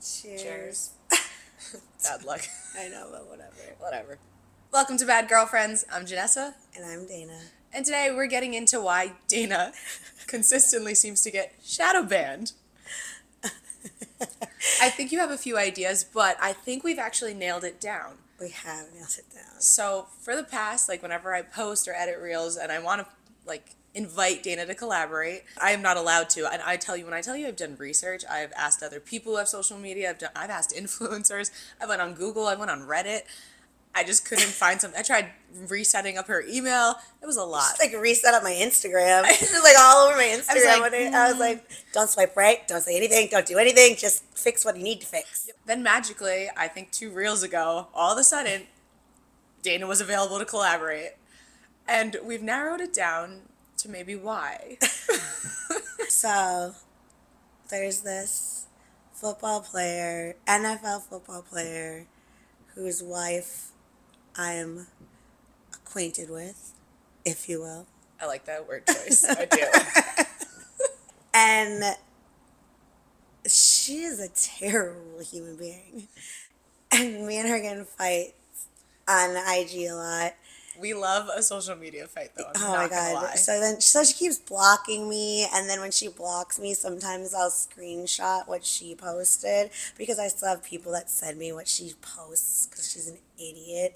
Cheers. Bad luck. I know, but whatever. Whatever. Welcome to Bad Girlfriends. I'm Janessa. And I'm Dana. And today we're getting into why Dana consistently seems to get shadow banned. I think you have a few ideas, but I think we've actually nailed it down. We have nailed it down. So for the past, whenever I post or edit reels and I want to, invite Dana to collaborate, I am not allowed to. And when I tell you I've done research, I've asked other people who have social media, I've asked influencers, I went on Google, I went on Reddit. I just couldn't find something. I tried resetting up her email. It was a lot. Just reset up my Instagram. Just all over my Instagram. I was like, don't swipe right, don't say anything, don't do anything, just fix what you need to fix. Then magically, I think 2 reels ago, all of a sudden, Dana was available to collaborate. And we've narrowed it down to maybe why. So, there's this NFL football player, whose wife I am acquainted with, if you will. I like that word choice. I do. And she is a terrible human being. And me and her get in fights on IG a lot. We love a social media fight, though. Oh my God. So she keeps blocking me, and then when she blocks me, sometimes I'll screenshot what she posted, because I still have people that send me what she posts because she's an idiot.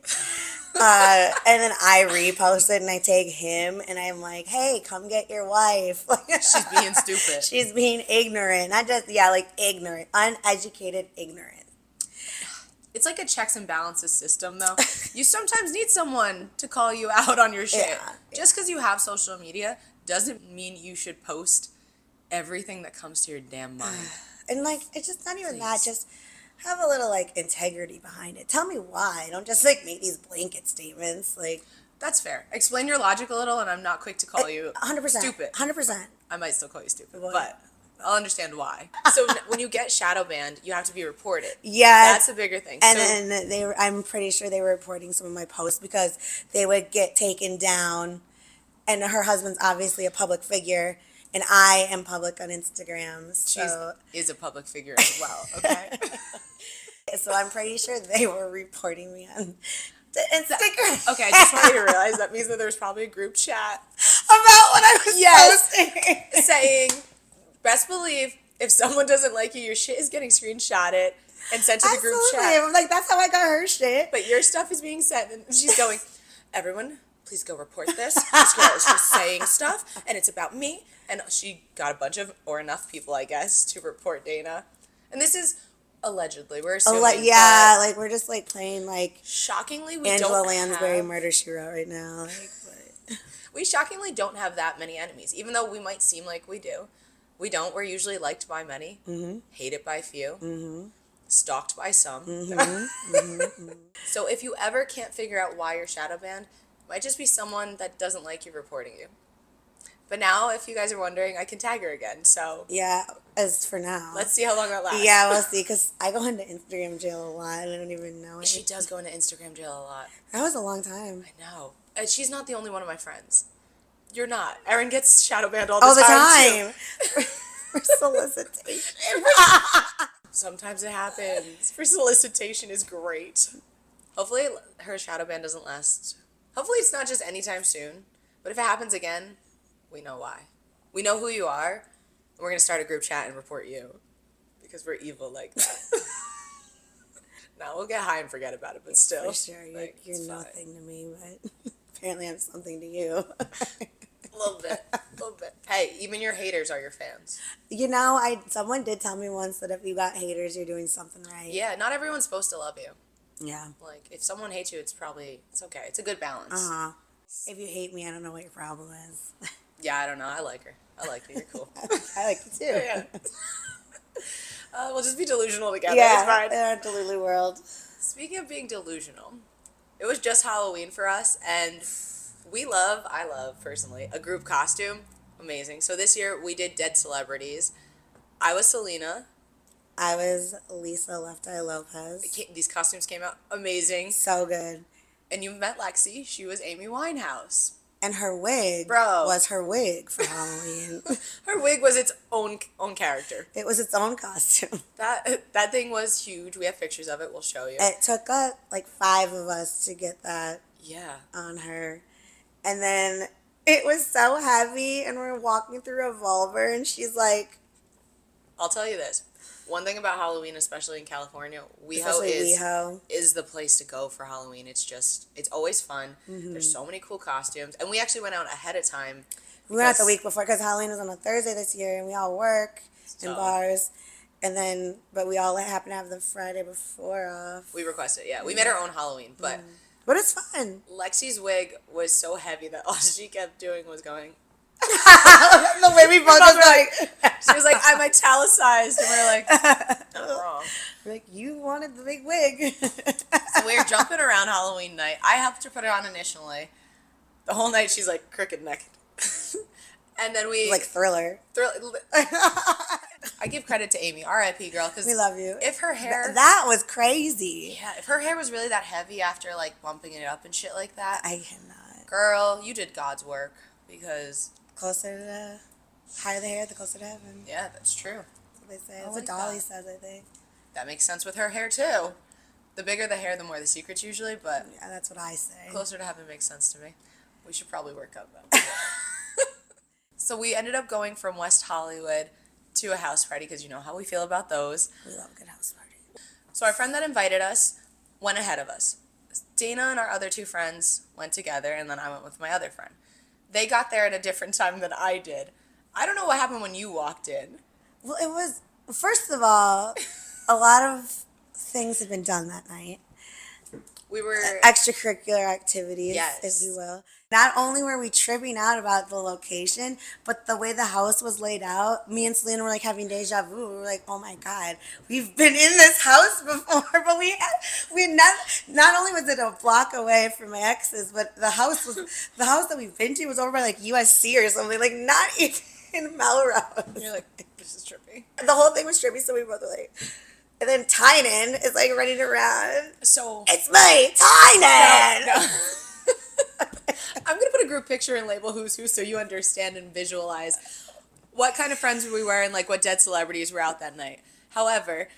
And then I repost it and I tag him and I'm like, hey, come get your wife. She's being stupid. She's being ignorant. Not just, ignorant. Uneducated, ignorant. It's like a checks and balances system, though. You sometimes need someone to call you out on your shit. Yeah. Just because you have social media doesn't mean you should post everything that comes to your damn mind. And it's just not even that. Just have a little integrity behind it. Tell me why. Don't just make these blanket statements. That's fair. Explain your logic a little, and I'm not quick to call you 100%. stupid. 100%. I might still call you stupid, What? but I'll understand why. So when you get shadow banned, you have to be reported. Yeah. That's a bigger thing. And then I'm pretty sure they were reporting some of my posts because they would get taken down. And her husband's obviously a public figure, and I am public on Instagram. So She is a public figure as well, okay? So I'm pretty sure they were reporting me on the Instagram. Okay, I just want you to realize that means that there's probably a group chat About what I was posting. saying, best believe if someone doesn't like you, your shit is getting screenshotted and sent to the group Absolutely. chat. I'm like, that's how I got her shit. But your stuff is being sent, and she's going, everyone, please go report this. This girl is just saying stuff, and it's about me. And she got a bunch of, or enough people, I guess, to report Dana. And this is allegedly. We're assuming. We're just playing shockingly, we Angela don't Lansbury have, Murder, She Wrote right now. We shockingly don't have that many enemies, even though we might seem like we do. We don't. We're usually liked by many, hated by few, stalked by some. So if you ever can't figure out why you're shadow banned, it might just be someone that doesn't like you reporting you. But now, if you guys are wondering, I can tag her again. So Yeah, as for now. let's see how long that lasts. Yeah, we'll see, because I go into Instagram jail a lot, and I don't even know it. She does go into Instagram jail a lot. That was a long time. I know. And she's not the only one of my friends. You're not. Erin gets shadow banned all All the the time. time. For solicitation. Sometimes it happens. For solicitation is great. Hopefully her shadow ban doesn't last. Hopefully it's not just anytime soon. But if it happens again, we know why. We know who you are. And we're going to start a group chat and report you. Because we're evil like that. Now we'll get high and forget about it, but still. For sure. You're nothing to me, but apparently I'm something to you. A little bit. Hey, even your haters are your fans. Someone did tell me once that if you got haters, you're doing something right. Yeah, not everyone's supposed to love you. Yeah. If someone hates you, it's okay. It's a good balance. Uh-huh. If you hate me, I don't know what your problem is. Yeah, I don't know. I like her. You're cool. I like you too. Yeah. We'll just be delusional together. Yeah, It's fine. in our Delulu world. Speaking of being delusional, it was just Halloween for us, and I love, personally, a group costume. Amazing. So this year, we did Dead Celebrities. I was Selena. I was Lisa Left Eye Lopez. These costumes came out amazing. So good. And you met Lexi. She was Amy Winehouse. And her wig Bro. was her wig for Halloween. Her wig was its own character. It was its own costume. That thing was huge. We have pictures of it. We'll show you. It took like 5 of us to get that Yeah. on her. And then it was so heavy, and we're walking through Revolver, and she's like, I'll tell you this. One thing about Halloween, especially in California, especially WeHo. is the place to go for Halloween. It's always fun. There's so many cool costumes. And we actually went out ahead of time. We went out the week before because Halloween was on a Thursday this year, and we all work in So- bars. And then, but we all happen to have the Friday before off. We requested, yeah. We made our own Halloween. But But it's fun. Lexi's wig was so heavy that all she kept doing was going. The way we both was like, She was like, I'm italicized. And we were like, not wrong. we're like, you wanted the big wig. So we were jumping around Halloween night. I helped her put it on initially. The whole night she's like crooked necked. And then we Like Thriller. I give credit to Amy, R.I.P. girl, because We love you. if her hair, That was crazy. yeah, if her hair was really that heavy after like bumping it up and shit like that, I cannot. girl, you did God's work because Closer to the higher the hair, the closer to heaven. yeah, that's true. That's what they say. I That's like what Dolly that. says, I think. That makes sense with her hair too. The bigger the hair, the more the secrets usually, but Yeah, that's what I say. closer to heaven makes sense to me. We should probably work out that. So we ended up going from West Hollywood to a house party because you know how we feel about those. We love a good house party. So our friend that invited us went ahead of us. Dana and our other 2 friends went together, and then I went with my other friend. They got there at a different time than I did. I don't know what happened when you walked in. Well, it was, first of all, a lot of things had been done that night. We were Extracurricular activities, Yes. if you will. Not only were we tripping out about the location, but the way the house was laid out, me and Selena were like having deja vu. We were like, oh my God, we've been in this house before, but we had not only was it a block away from my ex's, but the house that we've been to was over by like USC or something, like not even in Melrose. you're like, this is trippy. The whole thing was trippy, so we both were like, and then Tynan is like running around. So It's me, Tynan! No. I'm gonna put a group picture and label who's who so you understand and visualize what kind of friends we were and like what dead celebrities were out that night. However,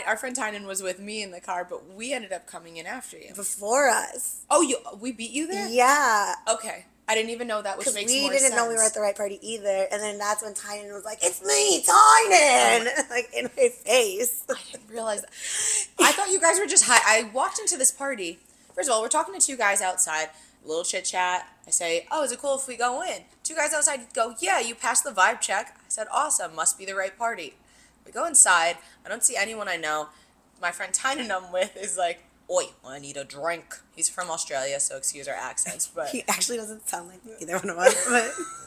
our friend Tynan was with me in the car, but we ended up coming in after you. Before us. Oh, we beat you there? Yeah. Okay. I didn't even know that, which Because makes we more didn't sense. know we were at the right party either. And then that's when Tynan was like, it's me, Tynan! Like, in my face. I didn't realize that. I thought you guys were just high. I walked into this party. First of all, we're talking to 2 guys outside. A little chit chat. I say, oh, is it cool if we go in? 2 guys outside go, yeah, you passed the vibe check. I said, awesome. Must be the right party. We go inside. I don't see anyone I know. My friend Tynan I'm with is like, oi, I need a drink. He's from Australia, so excuse our accents, but He actually doesn't sound like either one of us,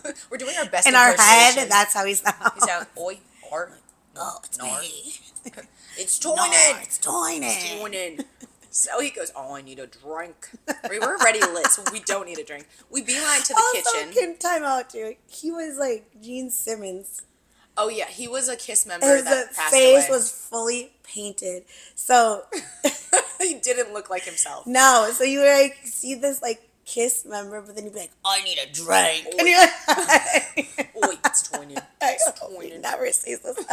but we're doing our best in our head, impersonation. that's how he sounds. He sounds, oi, or, Oh, it's no, me. it's No, Tynan. it's Tynan. Morning. So he goes, oh, I need a drink. We were already lit, so we don't need a drink. We beeline to the kitchen. Can time out, dude. He was like Gene Simmons. Oh, yeah, he was a KISS member His that passed face away. was fully painted. So, He didn't look like himself. no. So you like see this like KISS member, but then you'd be like, I need a drink. And you're like, Oi, it's Tynan. I It's hope he Tynan. never sees this.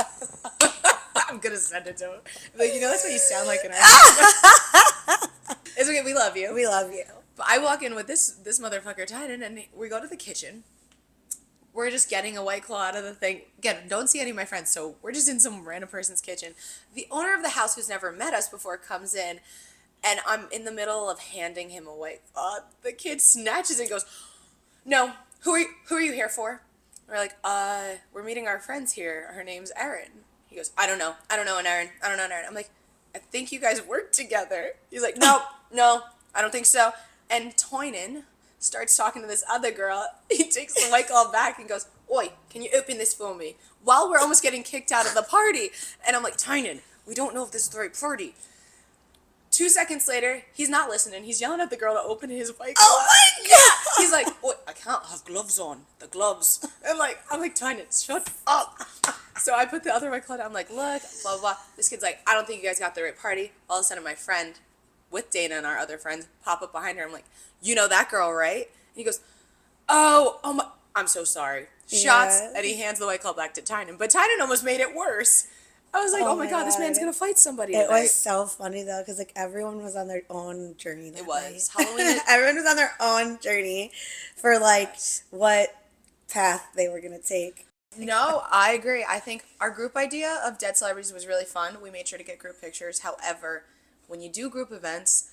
I'm going to send it to him. Like, you know, that's what you sound like in our house. It's okay, we love you. We love you. But I walk in with this motherfucker Tynan, and we go to the kitchen. We're just getting a White Claw out of the thing. Again, don't see any of my friends, so we're just in some random person's kitchen. The owner of the house, who's never met us before, comes in, and I'm in the middle of handing him a White Claw. The kid snatches it and goes, no, who are you here for? And we're like, we're meeting our friends here. Her name's Erin. He goes, I don't know an Erin. I don't know an Erin. I'm like, I think you guys work together. He's like, no, I don't think so. And Tynan starts talking to this other girl. He takes the White Claw back and goes, oi, can you open this for me? While we're almost getting kicked out of the party. And I'm like, Tynan, we don't know if this is the right party. 2 seconds later, he's not listening. He's yelling at the girl to open his White Claw. Oh my God! He's like, oi, I can't have gloves on. The gloves. And I'm like, Tynan, shut up. So I put the other White Claw down. I'm like, look, blah, blah, blah. This kid's like, I don't think you guys got the right party. All of a sudden, my friend with Dana and our other friends pop up behind her. I'm like, you know that girl, right? And he goes, Oh my, I'm so sorry. Shots, Yeah. and he hands the White Claw back to Tynan. But Tynan almost made it worse. I was like, oh, my God, this man's going to fight somebody It tonight. was so funny though, because like everyone was on their own journey that It was. night. Halloween. Everyone was on their own journey for like what path they were gonna take. No, I agree. I think our group idea of dead celebrities was really fun. We made sure to get group pictures. However, when you do group events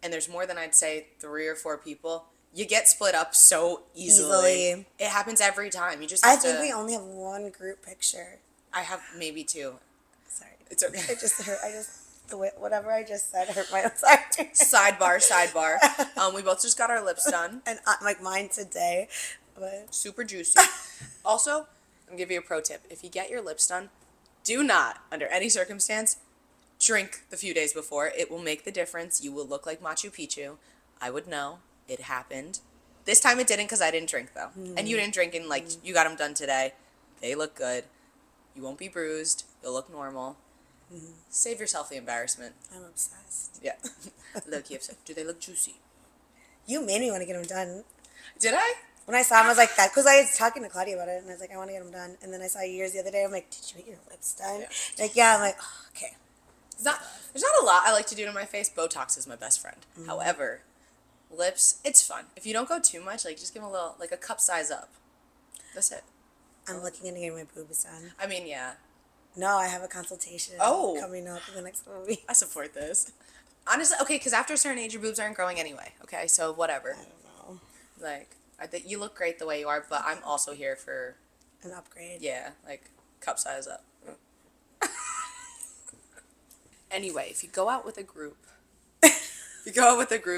and there's more than I'd say 3 or 4 people, you get split up so easily. It happens every time. You just I have think to. we only have one group picture. I have maybe 2. Sorry, It's okay. it just hurt. Whatever I just said hurt my. Sorry. Sidebar. We both just got our lips done. And like mine today, but Super juicy. Also, I'm gonna give you a pro tip. If you get your lips done, do not, under any circumstance, drink the few days before. It will make the difference. You will look like Machu Picchu. I would know. It happened. This time it didn't because I didn't drink though. And you didn't drink and like you got them done today. They look good. You won't be bruised. You'll look normal. Save yourself the embarrassment. I'm obsessed. Yeah. Low-key upset. Do they look juicy? You made me want to get them done. Did I? When I saw him, I was like that because I was talking to Claudia about it, and I was like, I want to get them done. And then I saw yours the other day. I'm like, did you get your lips done? Yeah. Like, yeah. I'm like, oh, okay. There's not a lot I like to do to my face. Botox is my best friend. However, lips, it's fun. If you don't go too much, like just give them a little, like a cup size up. That's it. I'm looking into getting my boobs done. I mean, yeah, No, I have a consultation coming up in the next movie. I support this. Honestly, okay, because after a certain age, your boobs aren't growing anyway. Okay, so whatever. I don't know. Like, you look great the way you are, but I'm also here for, An upgrade. yeah, like cup size up. Anyway, if you go out with a group,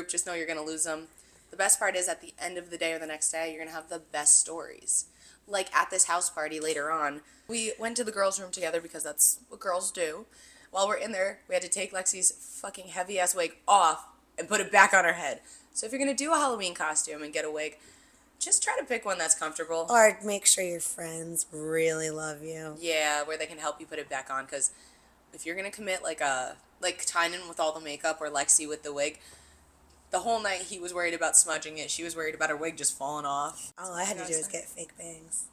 just know you're gonna lose them. The best part is at the end of the day or the next day, you're gonna have the best stories. Like at this house party later on, we went to the girls' room together because that's what girls do. While we're in there, we had to take Lexi's fucking heavy ass wig off and put it back on her head. So if you're gonna do a Halloween costume and get a wig, just try to pick one that's comfortable. Or make sure your friends really love you. Yeah, where they can help you put it back on. Because if you're gonna commit like Tynan with all the makeup or Lexi with the wig, the whole night he was worried about smudging it. She was worried about her wig just falling off. All I had You to know do what was I'm get fake bangs.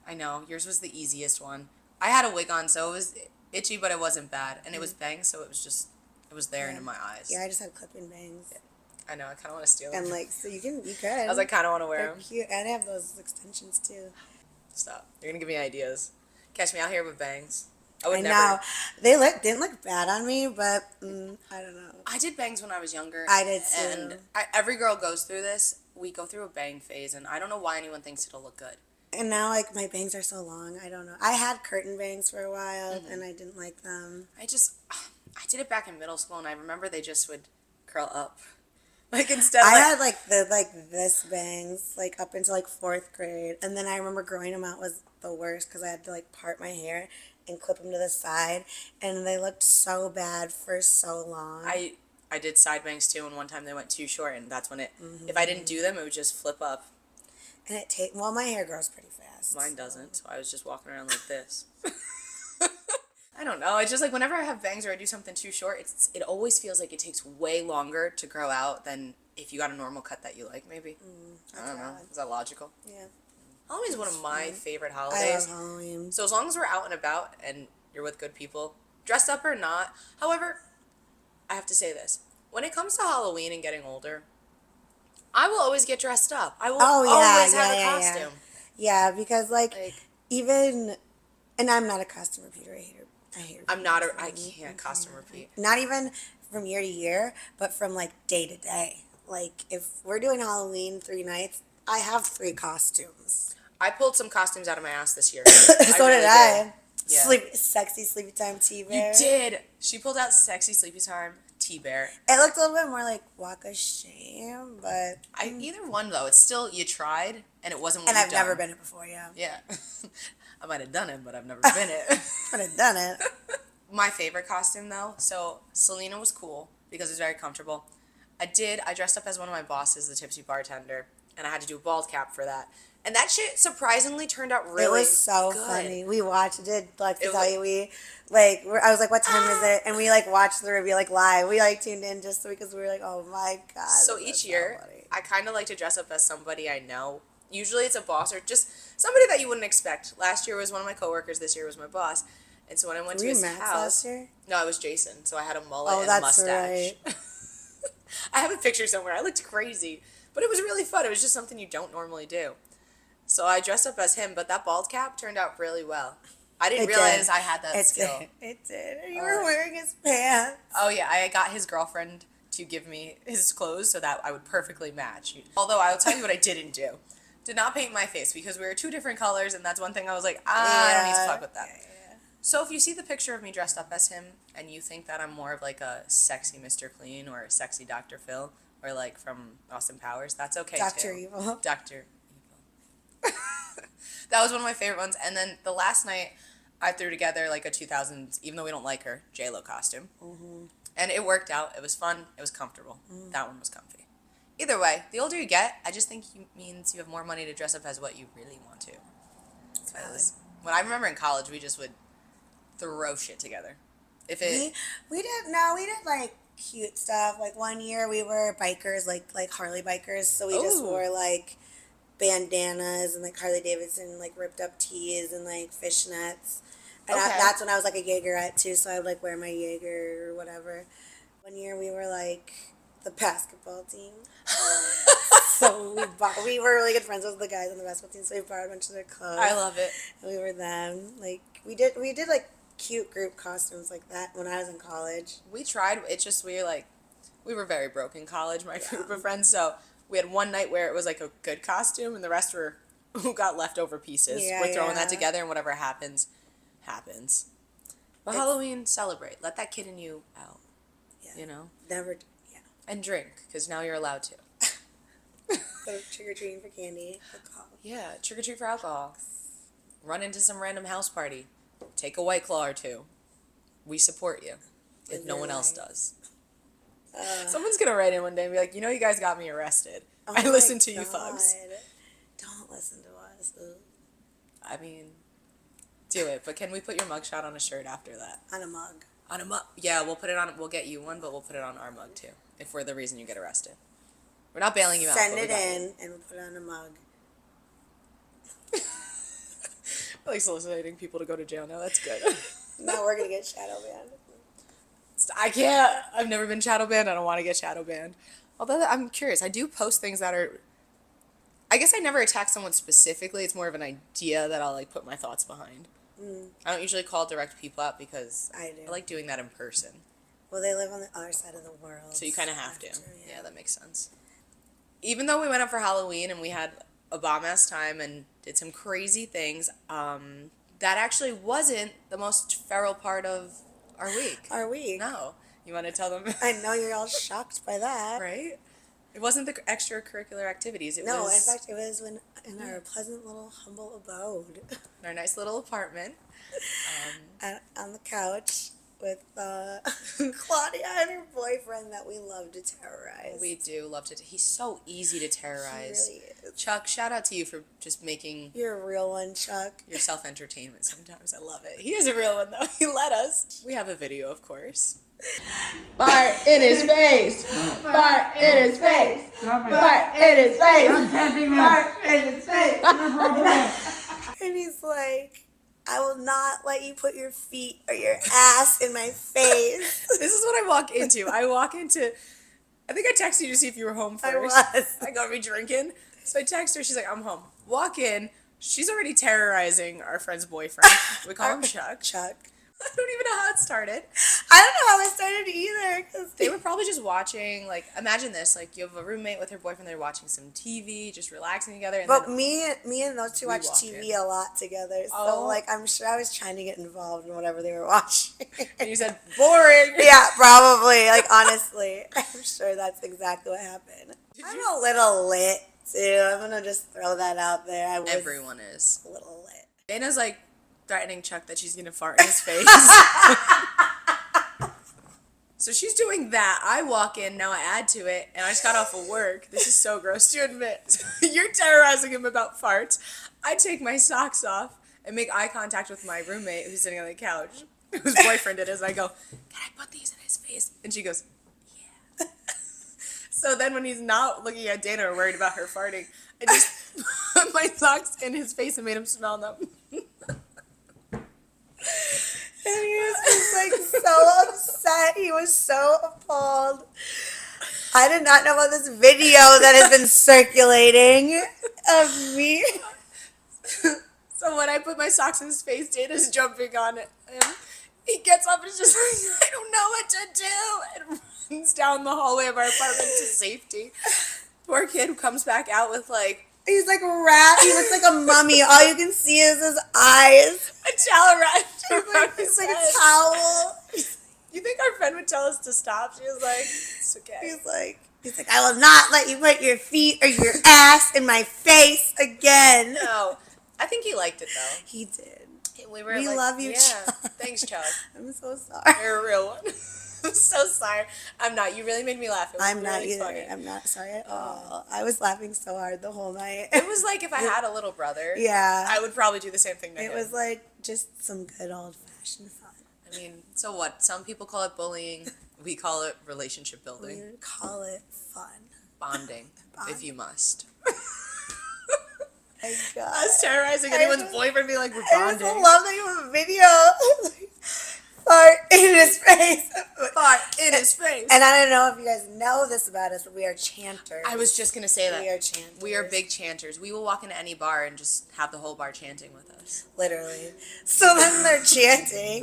I know yours was the easiest one. I had a wig on, so it was itchy, but it wasn't bad, and it was bangs, so it was there and in my eyes. Yeah, I just had clip-in bangs. I know. I kind of want to steal them. And like, so you could. I was like, kind of want to wear they're them. cute. And I have those extensions too. Stop. You're gonna give me ideas. Catch me out here with bangs. I I would never. know. They didn't look bad on me, but I don't know. I did bangs when I was younger. I did too. And every girl goes through this. We go through a bang phase, and I don't know why anyone thinks it'll look good. And now, like, my bangs are so long. I don't know. I had curtain bangs for a while, and I didn't like them. I did it back in middle school, and I remember they just would curl up. Like instead, I had like this bangs like up until like 4th grade, and then I remember growing them out was the worst because I had to like part my hair and clip them to the side, and they looked so bad for so long. I did side bangs too, and one time they went too short, and that's when it. If I didn't do them, it would just flip up. And well, my hair grows pretty fast. Mine doesn't, so I was just walking around like this. I don't know. It's just like whenever I have bangs or I do something too short, it always feels like it takes way longer to grow out than if you got a normal cut that you like. Maybe I don't know. valid. Is that logical? Yeah, Halloween is one of my favorite I holidays. love Halloween. So as long as we're out and about and you're with good people, dressed up or not. However, I have to say this: when it comes to Halloween and getting older, I will always get dressed up. I will always have a costume. Yeah, because like Like even, and I'm not a costume repeater. I hate. I'm not a. I can't costume repeat. Not even from year to year, but from like day to day. Like if we're doing Halloween 3 nights, I have 3 costumes. I pulled some costumes out of my ass this year. So really did I. Yeah. Sexy sleepy time T-Bear. You did. She pulled out sexy sleepy time T-Bear. It looked a little bit more like Walk of Shame, but Either one though. It's still you tried and it wasn't. What and you've I've never done. been it before. Yeah, Yeah, I might have done it, but I've never been it. but I've done it. My favorite costume though. So Selena was cool because it was very comfortable. I dressed up as one of my bosses, the tipsy bartender, and I had to do a bald cap for that. And that shit surprisingly turned out really It was so good. funny. We watched it. Like to It tell was- you, I was like, "What time is it?" And we like watched the review like live. We like tuned in just because we were like, "Oh my god!" So this each is year, funny. I kind of like to dress up as somebody I know Usually it's a boss or just somebody that you wouldn't expect. Last year was one of my coworkers. This year was my boss. And so when I went Were to you his Max house, last year? no, it was Jason. So I had a mullet Oh, and a that's mustache. right. I have a picture somewhere. I looked crazy, but it was really fun. It was just something you don't normally do. So I dressed up as him, but that bald cap turned out really well. I didn't realize I had that skill. It did. You were wearing his pants. Oh yeah, I got his girlfriend to give me his clothes so that I would perfectly match. Although I will tell you what I didn't do. Did not paint my face because we were two different colors, and that's one thing I was like, I don't need to fuck with that. Yeah. So if you see the picture of me dressed up as him and you think that I'm more of like a sexy Mr. Clean or a sexy Dr. Phil or like from Austin Powers, that's okay too. Dr. Evil. Dr. Evil. That was one of my favorite ones. And then the last night I threw together like a 2000s, even though we don't like her, J-Lo costume. Mm-hmm. And it worked out. It was fun. It was comfortable. That one was comfy. Either way, the older you get, I just think it means you have more money to dress up as what you really want to. Because when I remember in college, we just would throw shit together. If it We did like cute stuff. Like one year we were bikers, like Harley bikers, so we just Ooh. wore like bandanas and like Harley Davidson like ripped up tees and like fishnets. And Okay. that's when I was like a Jaegerette too, so I would like wear my Jaeger or whatever. One year we were like the basketball team. So we were really good friends with the guys on the basketball team, so we borrowed a bunch of their clothes. I love it. And we were them. Like we did like cute group costumes like that when I was in college. We tried. It's just we were very broke in college, my group of friends. So we had one night where it was like a good costume, and the rest were who got leftover pieces. Yeah, We're throwing yeah. that together, and whatever happens, happens. But Halloween, celebrate. Let that kid in you out. Yeah. You know, Never. Yeah. and drink because now you're allowed to. Go trick or treating for candy. Alcohol. Yeah, trick or treat for alcohol. Run into some random house party. Take a White Claw or two. We support you. If Live no your one else life. does. Someone's gonna write in one day and be like, you know, you guys got me arrested. Oh I my listened to you God. thugs. Don't listen to us. Ugh. I mean, do it. But can we put your mugshot on a shirt after that? On a mug. On a mug? Yeah, we'll put it on. We'll get you one, but we'll put it on our mug too. If we're the reason you get arrested, we're not bailing you out. Send but we it got you. in and we'll put it on a mug. I like soliciting people to go to jail now. That's good. Now we're gonna get shadow banned. I can't. I've never been shadow banned. I don't want to get shadow banned. Although I'm curious, I do post things that are. I guess I never attack someone specifically. It's more of an idea that I'll like put my thoughts behind. I don't usually call direct people out because I do. I like doing that in person. Well, they live on the other side of the world. So you kind of have to. Yeah. Yeah, that makes sense. Even though we went up for Halloween and we had a bomb-ass time and did some crazy things, that actually wasn't the most feral part of our week. Are we? No. You want to tell them? I know you're all shocked by that. Right? It wasn't the extracurricular activities. It No, was in fact, it was in our pleasant little humble abode in our nice little apartment. on the couch with Claudia and her boyfriend that we love to terrorize. We do love to. He's so easy to terrorize. He really is. Chuck, shout out to you for just making You're a real one, Chuck. your self-entertainment sometimes. I love it. He is a real one, though. He let us. We have a video, of course. Fart in his face. Fart in his face. Fart in his face. Fart in his face. And he's like, I will not let you put your feet or your ass in my face. This is what I walk into. I think I texted you to see if you were home I first. was. I got me drinking. So I text her. She's like, I'm home. Walk in. She's already terrorizing our friend's boyfriend. We call him Chuck. Chuck. I don't even know how it started. I don't know how it started either. Cause They were probably just watching, like, imagine this. Like, you have a roommate with her boyfriend. They're watching some TV, just relaxing together. And But then, me and those two We watch walk TV in. a lot together. So, Oh. like, I'm sure I was trying to get involved in whatever they were watching. and you said, boring. Yeah, probably. Like, honestly, I'm sure that's exactly what happened. I'm you- a little lit, too. I'm going to just throw that out there. I was Everyone is. a little lit. Dana's, like, threatening Chuck that she's going to fart in his face. So she's doing that. I walk in, now I add to it, and I just got off of work. This is so gross to admit. You're terrorizing him about farts. I take my socks off and make eye contact with my roommate who's sitting on the couch, whose boyfriend it is, and I go, can I put these in his face? And she goes, yeah. So then when he's not looking at Dana or worried about her farting, I just put my socks in his face and made him smell them. And he was just like so upset. He was so appalled. I did not know about this video that has been circulating of me. So when I put my socks in his face, Dana's jumping on it. And he gets up and is just like, I don't know what to do. And runs down the hallway of our apartment to safety. Poor kid comes back out with like He's like wrapped. He looks like a mummy. All you can see is his eyes. a towel wrapped around It's his like head. a towel. You think our friend would tell us to stop? She was like, it's okay. He's like, I will not let you put your feet or your ass in my face again. No, I think he liked it though. He did. We were We like, love you, yeah, Chuck. thanks, Chuck. I'm so sorry. You're a real one. I'm so sorry. I'm not. You really made me laugh. It was I'm not really either. funny. I'm not sorry at all. I was laughing so hard the whole night. It was like if I had a little brother, Yeah. I would probably do the same thing to him. It was like just some good old fashioned fun. I mean, so what? Some people call it bullying. We call it relationship We building, would call it fun. bonding, if you must. My God. Us terrorizing I anyone's just- boyfriend, being like, we're I just bonding. love that you have a video. Fart in his face. Fart in his face. And I don't know if you guys know this about us, but we are chanters. I was just gonna say that. We are chanters. We are big chanters. We will walk into any bar and just have the whole bar chanting with us. Literally. So then they're chanting,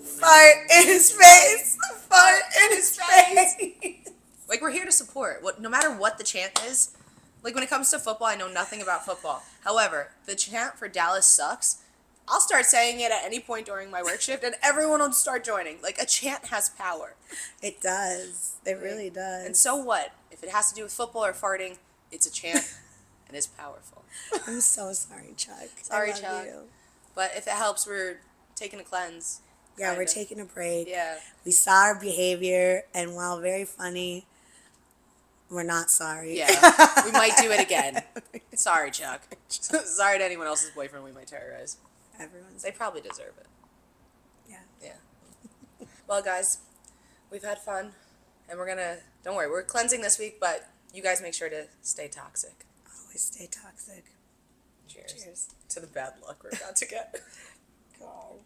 fart in his face, fart in his face. Like, we're here to support. No matter what the chant is. Like, when it comes to football, I know nothing about football. However, the chant for Dallas sucks. I'll start saying it at any point during my work shift, and everyone will start joining. Like, a chant has power. It does. It really does. And so what? If it has to do with football or farting, it's a chant, and it's powerful. I'm so sorry, Chuck. Sorry, I love Chuck. you. But if it helps, we're taking a cleanse. Yeah, we're Kinda. taking a break. Yeah. We saw our behavior, and while very funny, we're not sorry. Yeah. We might do it again. Sorry, Chuck. Sorry to anyone else's boyfriend we might terrorize. Everyone's They probably deserve it. yeah. Yeah. Well, guys, we've had fun, and don't worry, we're cleansing this week, but you guys make sure to stay toxic. Always stay toxic. Cheers. Cheers. To the bad luck we're about to get. God.